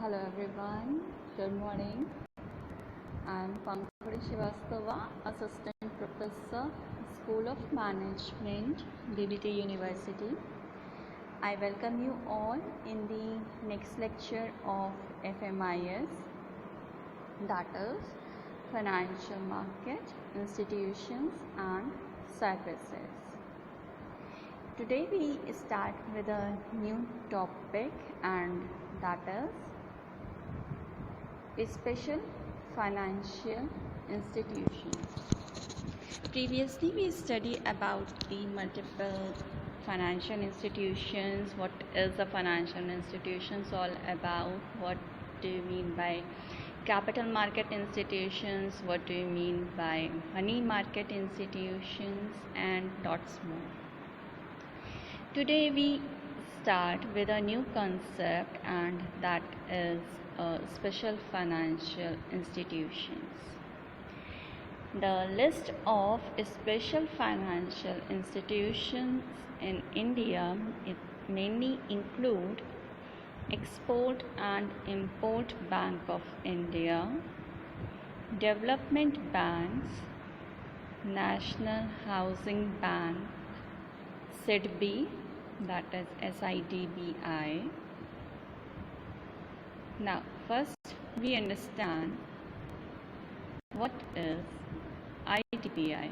Hello everyone, good morning. I'm Pankaj Srivastava, Assistant Professor, School of Management, DBT University. I welcome you all in the next lecture of FMIS, that is Financial Market, Institutions and Services. Today we start with a new topic, and that is special financial institutions. Previously we studied about the multiple financial institutions, what is a financial institutions all about, what do you mean by capital market institutions, what do you mean by money market institutions, and lots more. Today we start with a new concept, and that is special financial institutions. The list of special financial institutions in India mainly include Export and Import Bank of India, Development Banks, National Housing Bank, SIDBI, that is SIDBI. Now first we understand what is IDBI.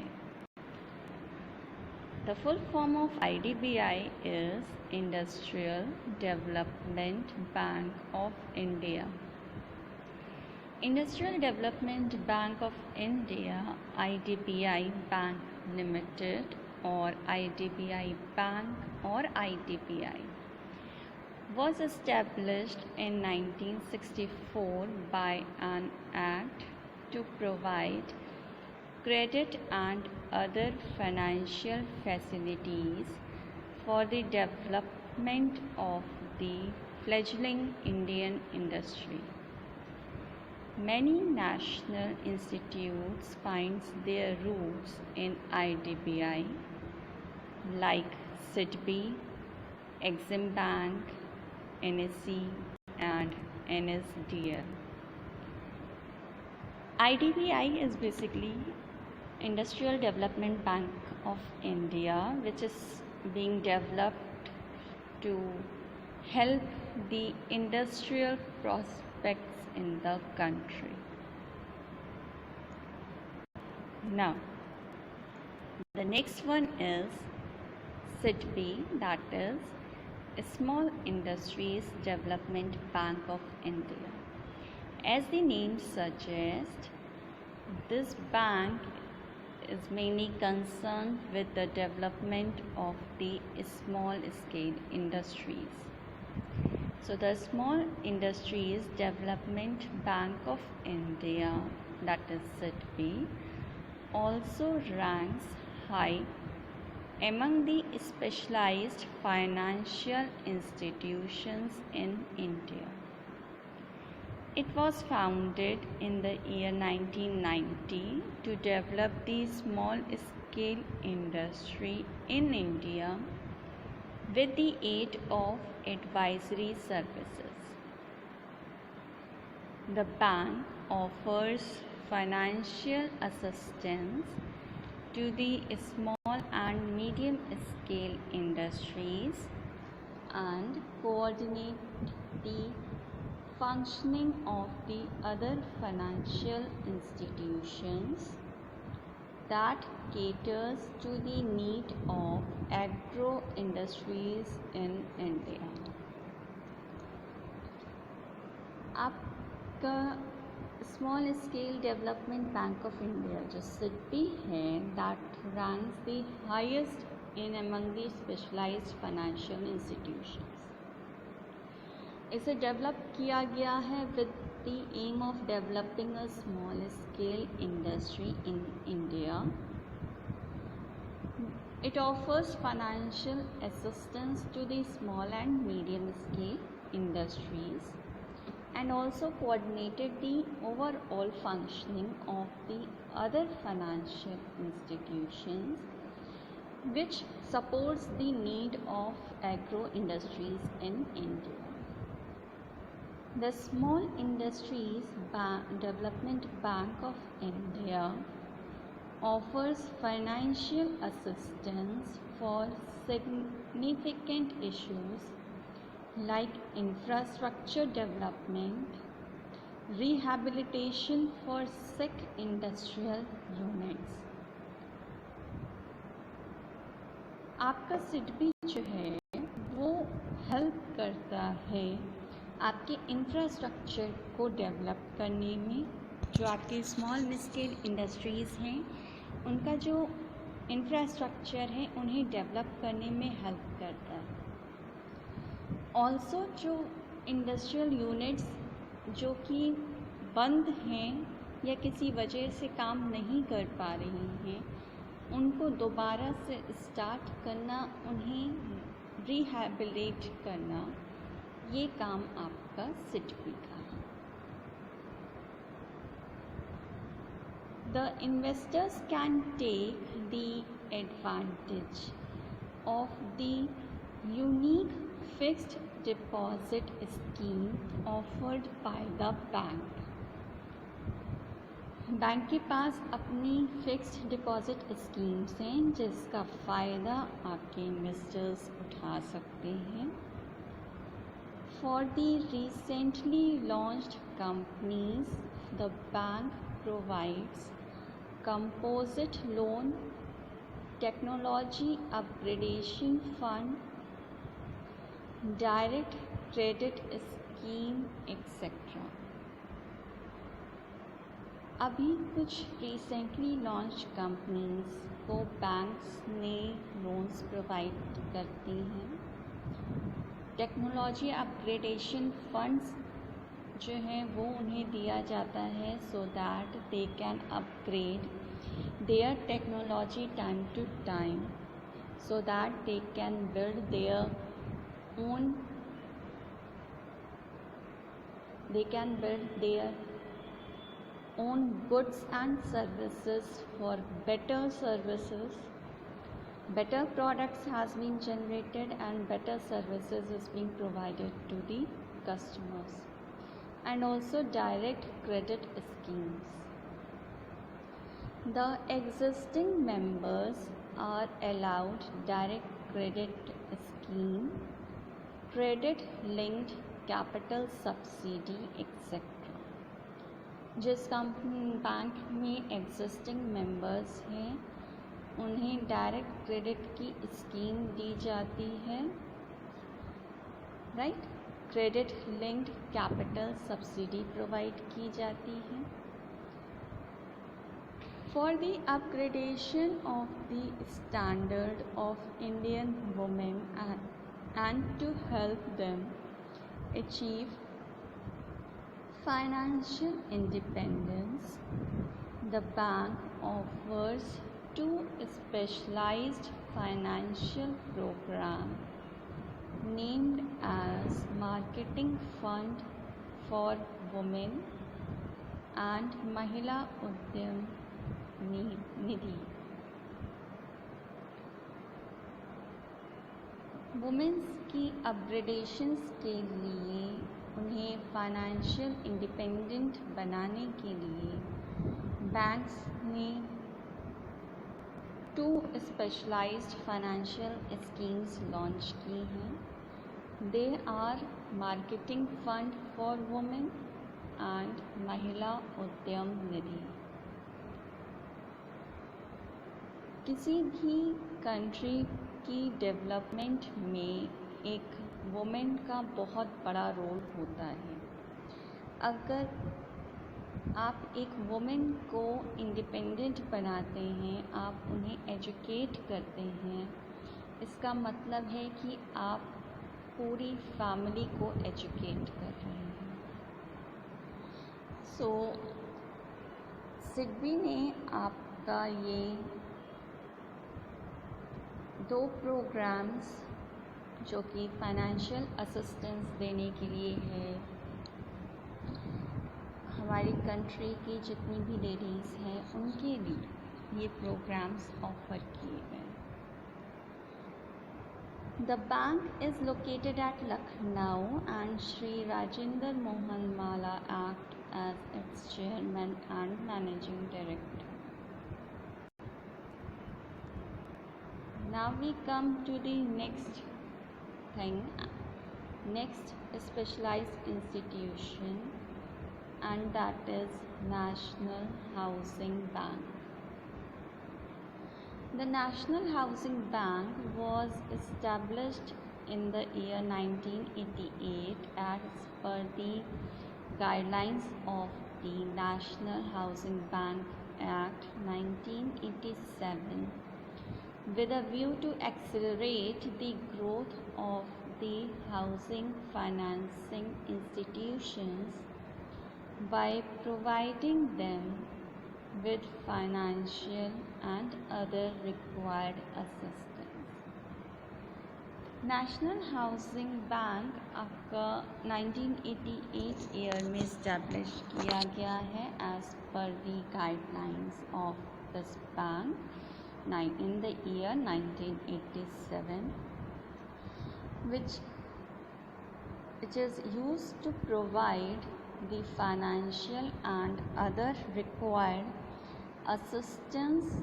The full form of IDBI is Industrial Development Bank of India. Industrial Development Bank of India, IDBI Bank Limited, or IDBI Bank or IDBI, was established in 1964 by an act to provide credit and other financial facilities for the development of the fledgling Indian industry. Many national institutes find their roots in IDBI, like SIDBI, Exim Bank, NSE, and NSDL. IDBI is basically Industrial Development Bank of India, which is being developed to help the industrial prospects in the country. Now, the next one is SIDBI, that is Small Industries Development Bank of India. As the name suggests, this bank is mainly concerned with the development of the small scale industries. So the Small Industries Development Bank of India, that is SIDBI, also ranks high among the specialized financial institutions in India. It was founded in the year 1990 to develop the small scale industry in India with the aid of advisory services. The bank offers financial assistance to the small and medium scale industries and coordinate the functioning of the other financial institutions that caters to the need of agro industries in India. आपका small scale development bank of India जो SIDBI है, that ranks the highest in among the specialised financial institutions. इसे develop किया गया है with the aim of developing a small scale industry in India. It offers financial assistance to the small and medium scale industries and also coordinated the overall functioning of the other financial institutions which supports the need of agro industries in India. The Small Industries Development Bank of India offers financial assistance for significant issues like infrastructure development, rehabilitation for sick industrial units. आपका सिडबी जो है वो help करता है आपके infrastructure को develop करने में। जो आपके स्मॉल स्केल इंडस्ट्रीज़ हैं उनका जो इंफ्रास्ट्रक्चर है उन्हें डेवलप करने में हेल्प करता है। ऑल्सो जो इंडस्ट्रियल यूनिट्स जो कि बंद हैं या किसी वजह से काम नहीं कर पा रही हैं उनको दोबारा से स्टार्ट करना, उन्हें रिहैबिलिटेट करना, ये काम आपका सिडबी का है। The investors can take the advantage of the unique fixed deposit scheme offered by the bank. Bank के पास अपनी फिक्स्ड डिपॉजिट स्कीम्स हैं जिसका फ़ायदा आपके इन्वेस्टर्स उठा सकते हैं। For the recently launched companies the bank provides composite loan, technology upgradation fund, direct credit scheme etcetera. अभी कुछ रिसेंटली लॉन्च कंपनीज़ को बैंक्स ने लोन्स प्रोवाइड करती हैं। टेक्नोलॉजी अपग्रेडेशन फंड्स जो हैं वो उन्हें दिया जाता है so that they can upgrade their technology time to time, so that they can build their own goods and services for better services. Better products has been generated and better services is being provided to the customers. And also direct credit schemes. The existing members are allowed direct credit scheme, credit linked capital subsidy etc. जिस बैंक में existing members हैं उन्हें direct credit की scheme दी जाती है, right. Credit linked capital subsidy provide की जाती है। For the upgradation of the standard of Indian women and to help them achieve financial independence, the bank offers two specialized financial programs named as Marketing Fund for Women and Mahila Udyam Nidhi. Women's की upgradations के लिए उन्हें financial independent बनाने के लिए banks ने 2 specialised financial schemes launch की हैं। They are marketing fund for women and Mahila Udyam निधि। किसी भी कंट्री की डेवलपमेंट में एक वुमेन का बहुत बड़ा रोल होता है। अगर आप एक वुमेन को इंडिपेंडेंट बनाते हैं, आप उन्हें एजुकेट करते हैं, इसका मतलब है कि आप पूरी फैमिली को एजुकेट कर रहे हैं। सो सिडबी ने आपका ये 2 प्रोग्राम्स जो कि फाइनेंशियल असिस्टेंस देने के लिए है, हमारी कंट्री की जितनी भी लेडीज़ हैं उनके लिए ये प्रोग्राम्स ऑफ़र किए गए। The bank is located at Lucknow and Sri Rajendra Mohan Mala acts as its chairman and managing director. Now we come to the next thing, next specialized institution, and that is National Housing Bank. The National Housing Bank was established in the year 1988 as per the guidelines of the National Housing Bank Act 1987 with a view to accelerate the growth of the housing financing institutions by providing them with financial and other required assistance. National housing bank आपका 1988 year में establish किया गया है as per the guidelines of this bank in the year 1987, which is used to provide the financial and other required assistance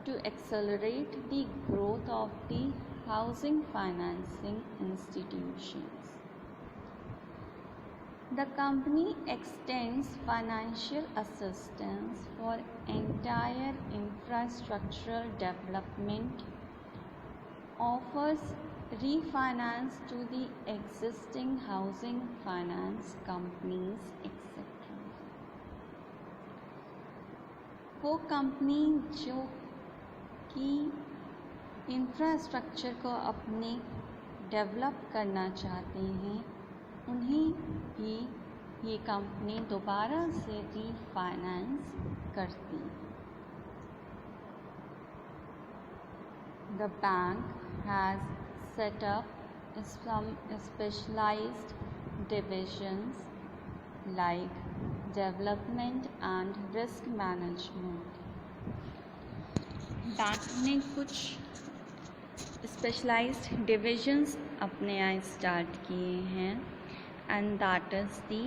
to accelerate the growth of the housing financing institutions. The company extends financial assistance for entire infrastructural development, offers refinance to the existing housing finance companies, etc. वो company जो कि infrastructure को अपने develop करना चाहते हैं उन्हें भी ये कंपनी दोबारा से रीफाइनेंस करती है. The bank has set up some specialized divisions like development and risk management. Bank ने कुछ स्पेशलाइज्ड डिविजन्स अपने यहाँ स्टार्ट किए हैं and that is the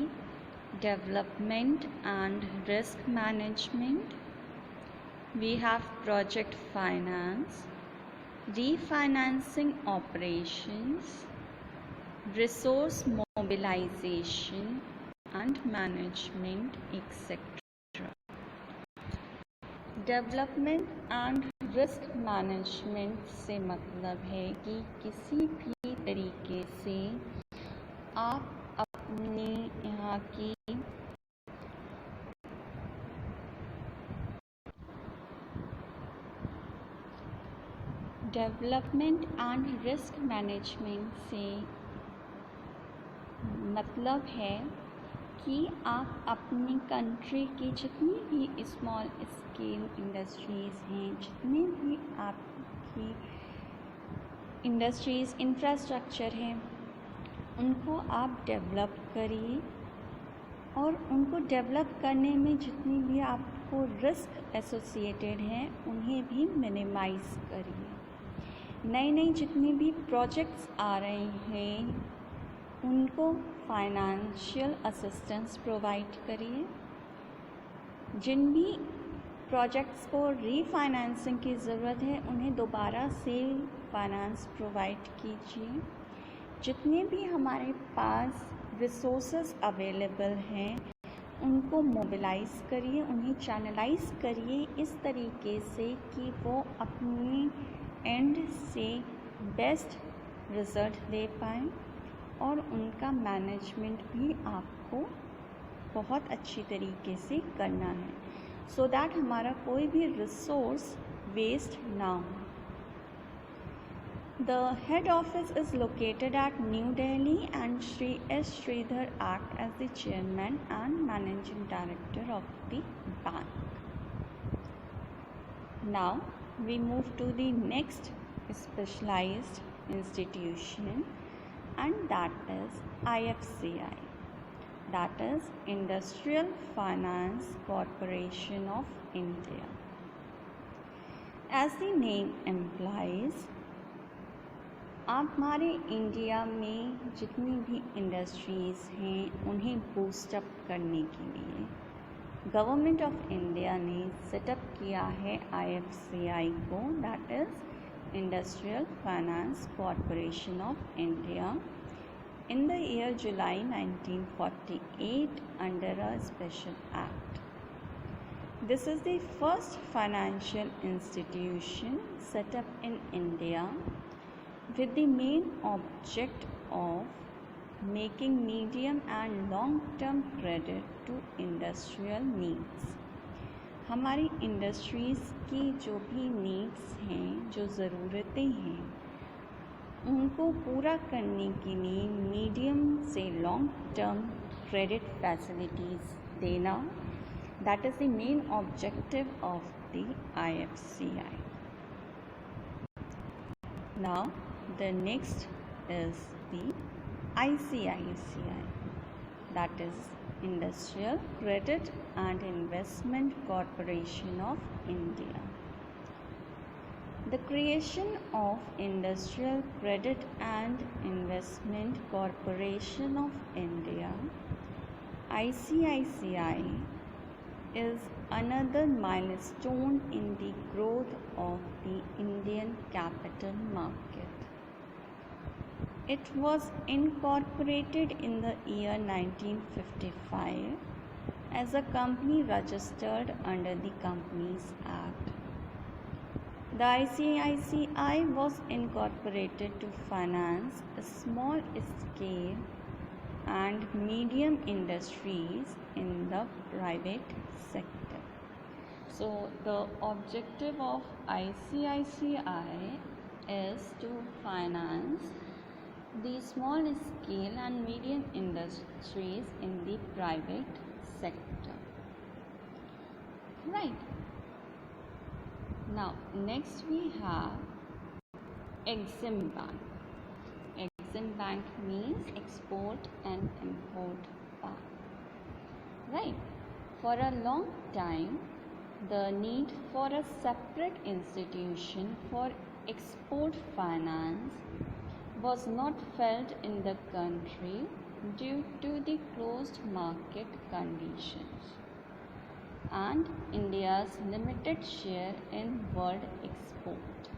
development and risk management. We have project finance, refinancing operations, resource mobilization and management, etc. Development and risk management से मतलब है कि किसी भी तरीके से आप अपने यहाँ की डेवलपमेंट एंड रिस्क मैनेजमेंट से मतलब है कि आप अपनी कंट्री की जितनी भी स्मॉल स्केल इंडस्ट्रीज़ हैं, जितने भी आपकी इंडस्ट्रीज़ इंफ्रास्ट्रक्चर हैं, उनको आप डेवलप करिए और उनको डेवलप करने में जितनी भी आपको रिस्क एसोसिएटेड हैं उन्हें भी मिनिमाइज़ करिए. नई नई जितनी भी प्रोजेक्ट्स आ रहे हैं उनको फाइनेंशियल असिस्टेंस प्रोवाइड करिए. जिन भी प्रोजेक्ट्स को रीफाइनेंसिंग की ज़रूरत है उन्हें दोबारा से फाइनेंस प्रोवाइड कीजिए. जितने भी हमारे पास रिसोर्सेज अवेलेबल हैं उनको मोबिलाइज़ करिए, उन्हें चैनलाइज करिए इस तरीके से कि वो अपने एंड से बेस्ट रिज़ल्ट दे पाएँ और उनका मैनेजमेंट भी आपको बहुत अच्छी तरीके से करना है सो दैट हमारा कोई भी रिसोर्स वेस्ट ना हो. The head office is located at New Delhi and Sri S. Sridhar acts as the chairman and managing director of the bank. Now we move to the next specialized institution and that is IFCI, that is Industrial Finance Corporation of India. As the name implies, आप हमारे India में जितनी भी industries हैं उन्हें boost up करने के लिए गवर्नमेंट ऑफ इंडिया ने सेटअप किया है IFCI को, that is industrial finance corporation of India, in the year July 1948 under a special act. This is the first financial institution set up in India with the main object of making medium and long term credit to industrial needs. हमारी industries की जो भी needs हैं, जो ज़रूरतें हैं, उनको पूरा करने के लिए मीडियम से लॉन्ग टर्म क्रेडिट फैसिलिटीज़ देना, that is the main objective of the IFCI. Now the next is the ICICI, that is industrial credit and investment corporation of India. The creation of Industrial Credit and Investment Corporation of India, ICICI, is another milestone in the growth of the Indian capital market. It was incorporated in the year 1955 as a company registered under the Companies Act. The ICICI was incorporated to finance small scale and medium industries in the private sector. So the objective of ICICI is to finance the small scale and medium industries in the private sector. Right. Now next we have Exim Bank. Exim Bank means Export and Import Bank. Right. For a long time, the need for a separate institution for export finance was not felt in the country due to the closed market conditions and India's limited share in world export.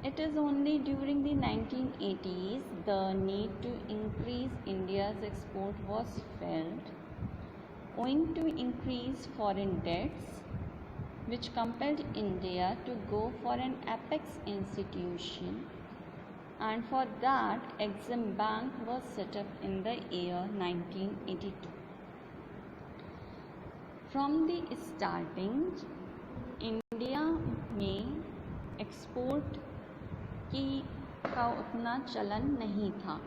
It is only during the 1980s the need to increase India's export was felt owing to increased foreign debts, which compelled India to go for an apex institution, and for that Exim Bank was set up in the year 1982. From the starting, India में export का उतना चलन नहीं था,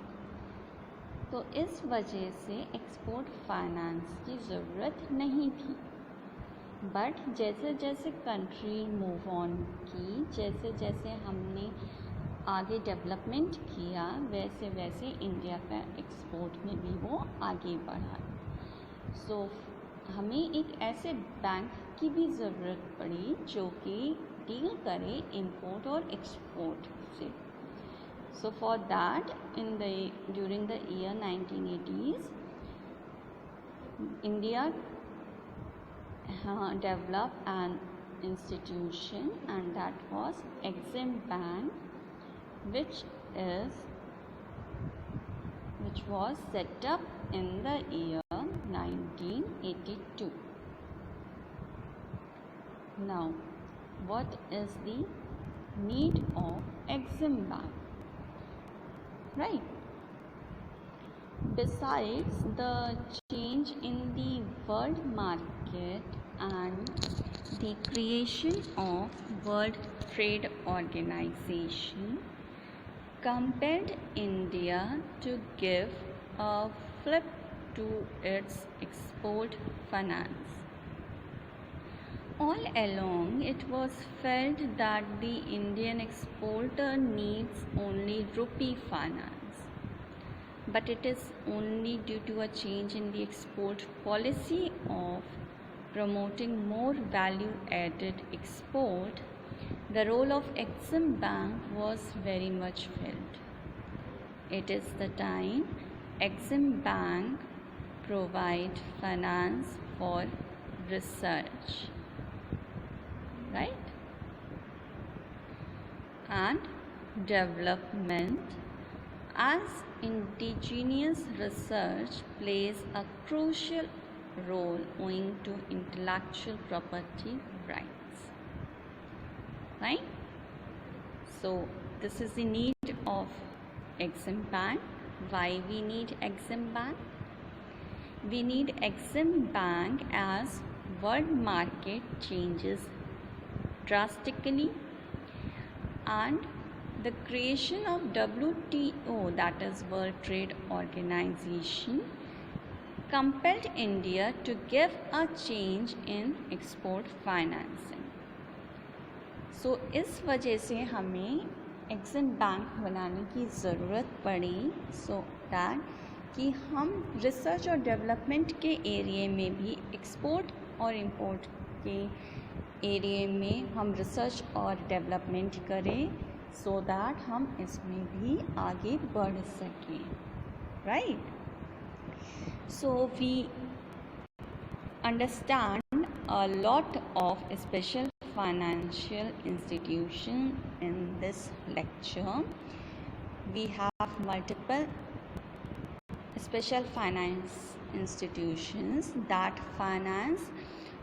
तो इस वजह से एक्सपोर्ट फाइनेंस की ज़रूरत नहीं थी. बट जैसे जैसे कंट्री मूव ऑन की, जैसे जैसे हमने आगे डेवलपमेंट किया, वैसे वैसे इंडिया का एक्सपोर्ट में भी वो आगे बढ़ा. सो हमें एक ऐसे बैंक की भी ज़रूरत पड़ी जो कि डील करे इंपोर्ट और एक्सपोर्ट से. So for that during the year 1980s, India developed an institution, and that was Exim Bank, which was set up in the year 1982. Now, what is the need of Exim Bank? Right. Besides the change in the world market and the creation of World Trade Organization compelled India to give a flip to its export finance. All along, it was felt that the Indian exporter needs only rupee finance, but it is only due to a change in the export policy of promoting more value-added export the role of Exim Bank was very much felt. It is the time Exim Bank provide finance for research, right? And development, as indigenous research plays a crucial role owing to intellectual property rights, right? So this is the need of Exim Bank. Why we need Exim Bank? We need Exim Bank as world market changes drastically, and the creation of WTO, that is World Trade Organization, compelled India to give a change in export financing. So इस वजह से हमें Exim bank बनाने की ज़रूरत पड़ी, so that कि हम रिसर्च और डेवलपमेंट के एरिया में भी, एक्सपोर्ट और इंपोर्ट के एरिया में हम रिसर्च और डेवलपमेंट करें, सो दैट हम इसमें भी आगे बढ़ सकें, right? So we understand a lot of special financial institutions in this lecture. We have multiple special finance institutions that finance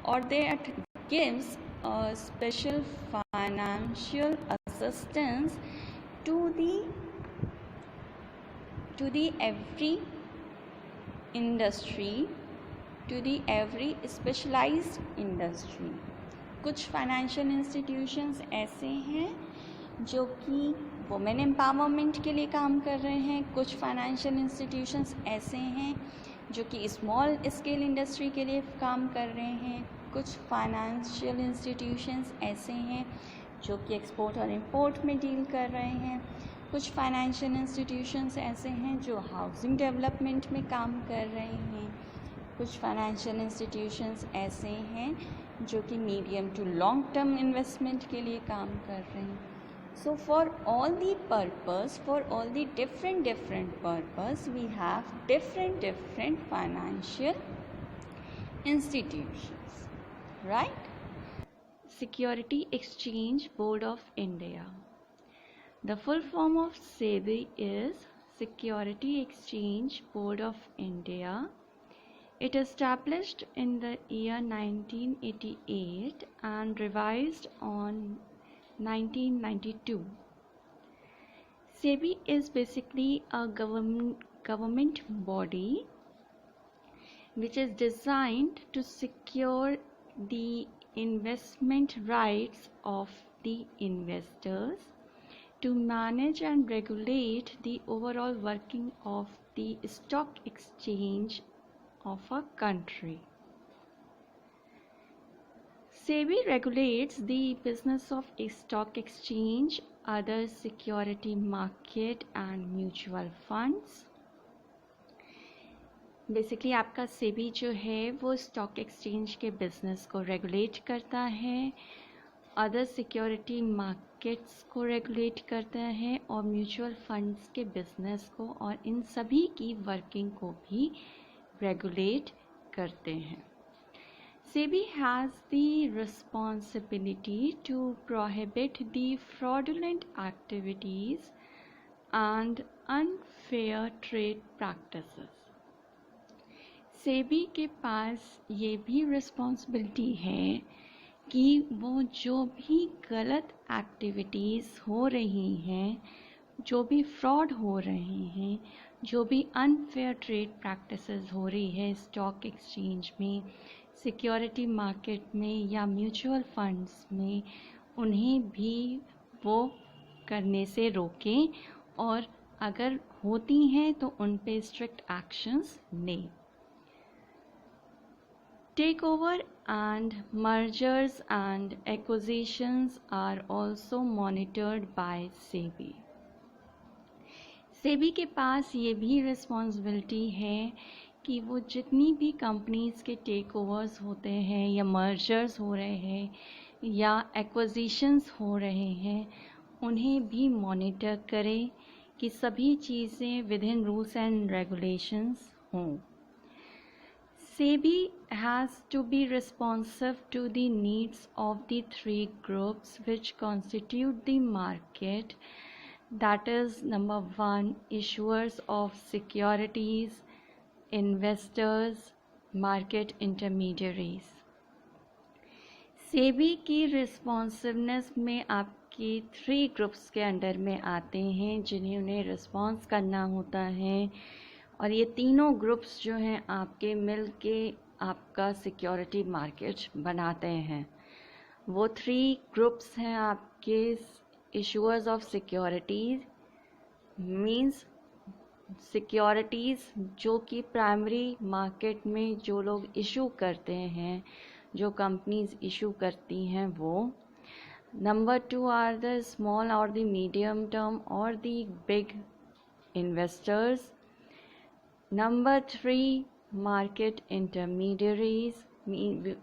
or that gives a special financial assistance to the every industry, to the every specialized industry. कुछ financial institutions ऐसे हैं जो कि women empowerment के लिए काम कर रहे हैं, कुछ फाइनेंशियल इंस्टीट्यूशंस ऐसे हैं जो कि स्मॉल स्केल इंडस्ट्री के लिए काम कर रहे हैं, कुछ फाइनेंशियल इंस्टीट्यूशंस ऐसे हैं जो कि एक्सपोर्ट और इंपोर्ट में डील कर रहे हैं, कुछ फाइनेंशियल इंस्टीट्यूशंस ऐसे हैं जो हाउसिंग डेवलपमेंट में काम कर रहे हैं, कुछ फाइनेंशियल इंस्टीट्यूशंस ऐसे हैं जो कि medium to long term investment के लिए काम कर रहे हैं. So for all the purpose, for all the different purpose, we have different financial institutions, right? Security exchange board of India. The full form of SEBI is Security Exchange Board of India. It established in the year 1988 and revised on 1992. SEBI is basically a government body which is designed to secure the investment rights of the investors, to manage and regulate the overall working of the stock exchange of a country. SEBI regulates the business of a stock exchange, other security market and mutual funds. Basically आपका सेबी जो है वो stock exchange के business को regulate करता है, other security markets को regulate करता है और म्यूचुअल फंड्स के बिजनेस को और इन सभी की वर्किंग को भी रेगुलेट करते हैं. SEBI has the responsibility to prohibit the fraudulent activities and unfair trade practices. SEBI के पास ये भी रिस्पॉन्सिबिलिटी है कि वो जो भी गलत एक्टिविटीज़ हो रही हैं, जो भी फ्रॉड हो रहे हैं, जो भी अनफेयर ट्रेड प्रैक्टिसेस हो रही है स्टॉक एक्सचेंज में, सिक्योरिटी मार्केट में या म्यूचुअल फंड्स में, उन्हें भी वो करने से रोकें और अगर होती हैं तो उन पे स्ट्रिक्ट एक्शंस लें. Takeover and mergers and acquisitions are also monitored by SEBI. SEBI के पास ये भी रिस्पॉन्सिबिलिटी है कि वो जितनी भी कंपनीज़ के टेक ओवर्स होते हैं या मर्जर्स हो रहे हैं या एक्विजिशंस हो रहे हैं उन्हें भी मॉनिटर करें कि सभी चीज़ें with in rules and regulations हों। SEBI has to be responsive to the needs of the three groups which constitute the market, that is, number one, issuers of securities, investors, market intermediaries. SEBI की responsiveness में आपके 3 groups के under में आते हैं जिन्हें उन्हें रिस्पॉन्स करना होता है, और ये तीनों ग्रुप्स जो हैं आपके मिल के आपका सिक्योरिटी मार्केट बनाते हैं। वो 3 ग्रुप्स हैं आपके issuers of securities, means securities जो कि प्राइमरी मार्केट में जो लोग इशू करते हैं, जो कंपनीज इशू करती हैं वो। नंबर 2 आर द स्मॉल और द मीडियम टर्म और the big investors. Number 3, market intermediaries,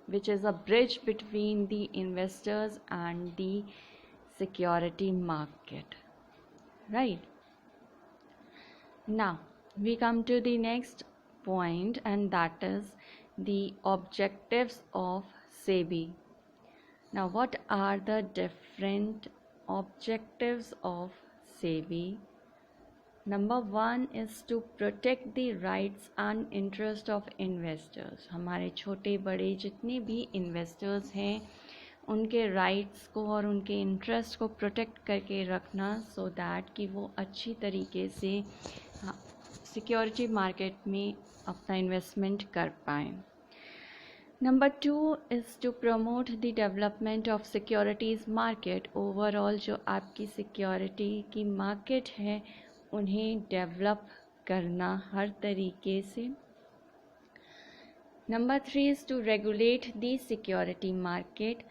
which is a bridge between the investors and the security market. Right? Now, we come to the next point, and that is the objectives of SEBI. Now, what are the different objectives of SEBI? Number 1 is to protect the rights and interest of investors. हमारे छोटे बड़े जितने भी investors हैं उनके rights को और उनके इंटरेस्ट को प्रोटेक्ट करके रखना, सो दैट कि वो अच्छी तरीके से सिक्योरिटी मार्केट में अपना इन्वेस्टमेंट कर पाएँ। Number 2 is to promote the development of securities market. Overall जो आपकी सिक्योरिटी की मार्केट है उन्हें डेवलप करना हर तरीके से। Number 3 is to regulate the security market.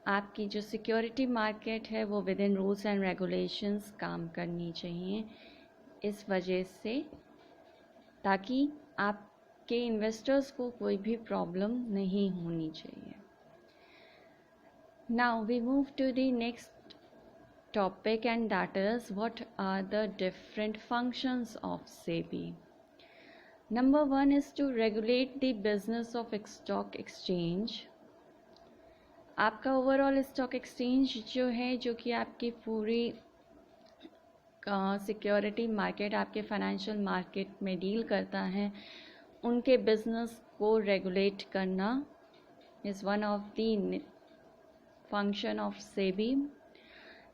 आपकी जो सिक्योरिटी मार्केट है वो within rules and regulations काम करनी चाहिए, इस वजह से ताकि आपके इन्वेस्टर्स को कोई भी प्रॉब्लम नहीं होनी चाहिए। Now we move to the next topic, and that is what are the different functions of SEBI. Number 1 is to regulate the business of stock exchange. आपका ओवरऑल स्टॉक एक्सचेंज जो है, जो कि आपकी पूरी सिक्योरिटी मार्केट, आपके financial market में deal करता है, उनके बिजनेस को रेगुलेट करना is one of the function of SEBI.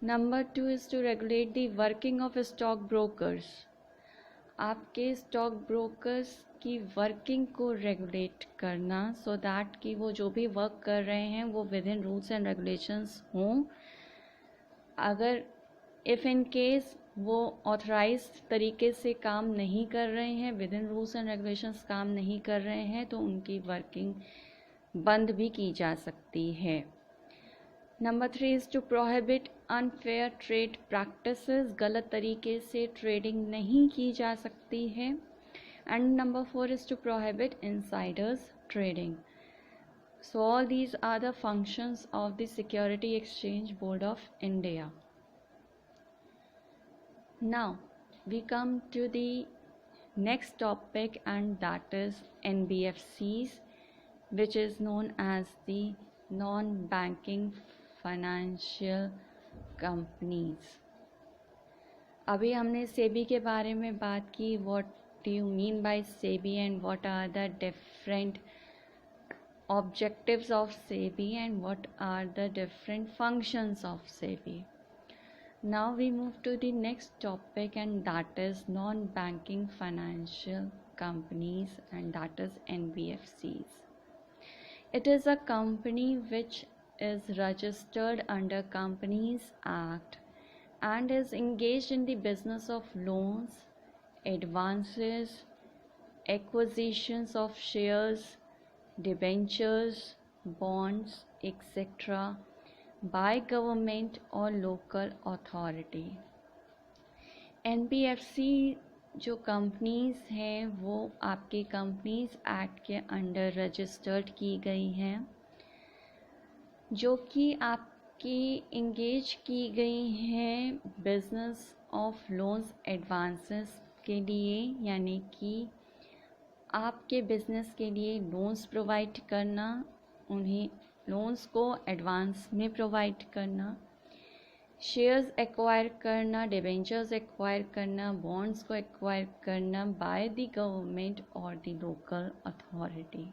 Number 2 is to regulate the working of stock brokers. आपके स्टॉक ब्रोकर्स की वर्किंग को रेगुलेट करना, सो दैट कि वो जो भी वर्क कर रहे हैं वो within rules and regulations हों। अगर इफ़ इन केस वो ऑथराइज्ड तरीके से काम नहीं कर रहे हैं, with in rules and regulations काम नहीं कर रहे हैं, तो उनकी वर्किंग बंद भी की जा सकती है। Number 3 is to prohibit unfair trade practices. गलत तरीके से ट्रेडिंग नहीं की जा सकती है। And number 4 is to prohibit insiders trading. So all these are the functions of the security exchange board of India. Now we come to the next topic, and that is NBFCs, which is known as the non-banking financial companies. अभी हमने SEBI के बारे में बात की, what do you mean by SEBI and what are the different objectives of SEBI and what are the different functions of SEBI. Now we move to the next topic, and that is non banking financial companies, and that is NBFCs. It is a company which is registered under Companies Act and is engaged in the business of loans, advances, acquisitions of shares, debentures, bonds, etc. by government or local authority. NBFC जो companies हैं वो आपके companies act के under registered की गई हैं। जो कि आपकी इंगेज की गई हैं बिजनेस ऑफ लोन्स एडवांसेस के लिए, यानी कि आपके बिजनेस के लिए लोन्स प्रोवाइड करना, उन्हें लोन्स को एडवांस में प्रोवाइड करना, शेयर्स एक्वायर करना, डिबेंचर्स एक्वायर करना, बॉन्ड्स को एक्वायर करना बाय द गवर्नमेंट और the local authority.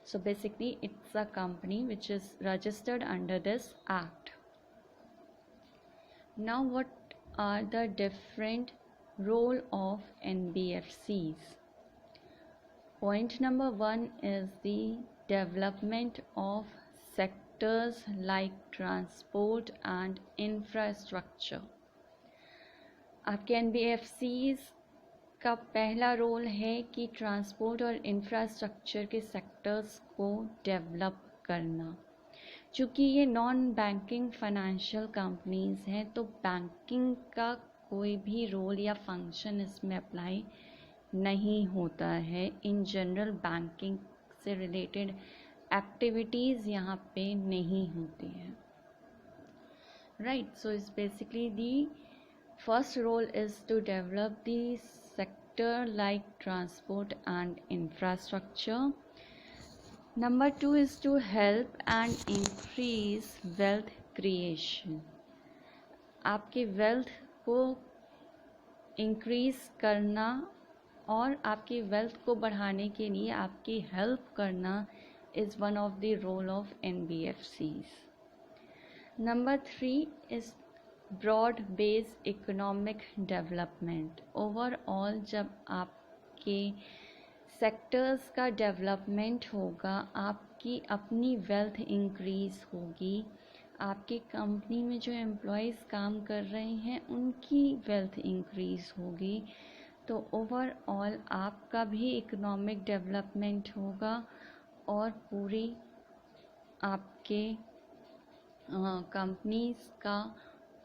So basically it's a company which is registered under this act. Now what are the different role of NBFCs? Point number 1 is the development of sectors like transport and infrastructure. आपके NBFCs का पहला role है कि transport और infrastructure के sectors को develop करना. चूँकि ये नॉन बैंकिंग फाइनेंशियल कंपनीज़ हैं तो बैंकिंग का कोई भी रोल या फंक्शन इसमें अप्लाई नहीं होता है. इन जनरल बैंकिंग से रिलेटेड एक्टिविटीज़ यहाँ पे नहीं होती हैं. Right, so it's basically the first role is to develop the sector like transport and infrastructure. Number 2 is to help and increase wealth creation. आपके wealth को increase करना और आपकी wealth को बढ़ाने के लिए आपकी help करना is one of the role of NBFCs. Number 3 is broad base economic development. Overall जब आपके सेक्टर्स का डेवलपमेंट होगा, आपकी अपनी वेल्थ इंक्रीज़ होगी, आपकी कंपनी में जो एम्प्लॉयज़ काम कर रहे हैं उनकी वेल्थ इंक्रीज़ होगी, तो ओवरऑल आपका भी इकोनॉमिक डेवलपमेंट होगा और पूरी आपके कंपनीज़ का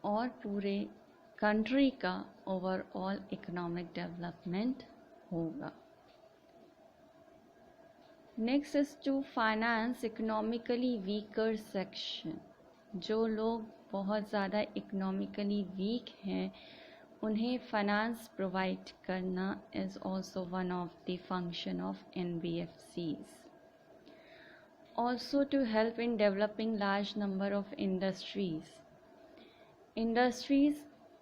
और पूरे कंट्री का ओवरऑल इकोनॉमिक डेवलपमेंट होगा. Next is to finance economically weaker section. जो लोग बहुत ज़्यादा इकोनॉमिकली वीक हैं उन्हें फाइनेंस प्रोवाइड करना is also one of the function of NBFCs. Also to help in developing large number of industries. Industries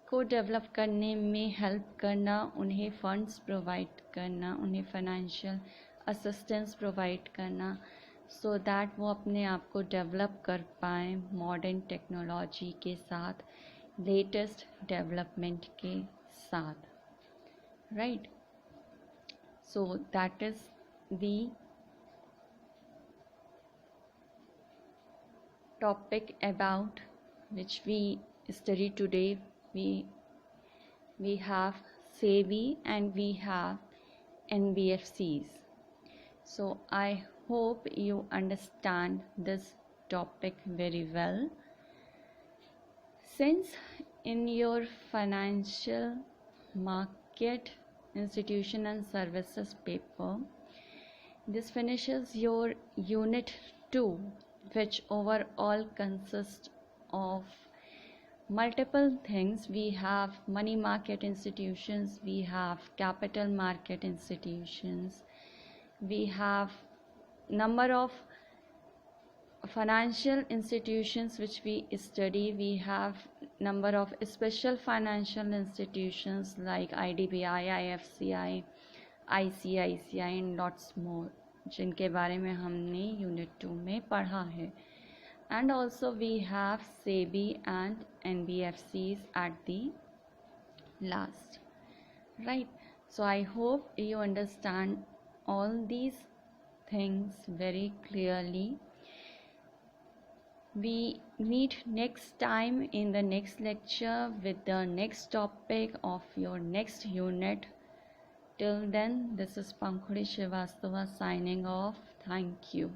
को develop करने में हेल्प करना, उन्हें फंड्स प्रोवाइड करना, उन्हें फाइनेंशियल असिस्टेंस प्रोवाइड करना सो दैट वो अपने आप को डेवलप कर पाएँ मॉडर्न टेक्नोलॉजी के साथ, लेटेस्ट डेवलपमेंट के साथ. Right, so that is the topic about which we study today. We have SEBI and we have NBFCs. So I hope you understand this topic very well. Since in your financial market institution and services paper, this finishes your unit 2, which overall consists of multiple things. We have money market institutions, we have capital market institutions, we have number of financial institutions which we study, we have number of special financial institutions like IDBI, IFCI, ICICI and lots more, जिनके बारे में हमने unit 2 में पढ़ा है. And also we have SEBI and NBFCs at the last. Right, so I hope you understand all these things very clearly. We meet next time in the next lecture with the next topic of your next unit. Till then, this is Pankhuri Srivastava signing off. Thank you.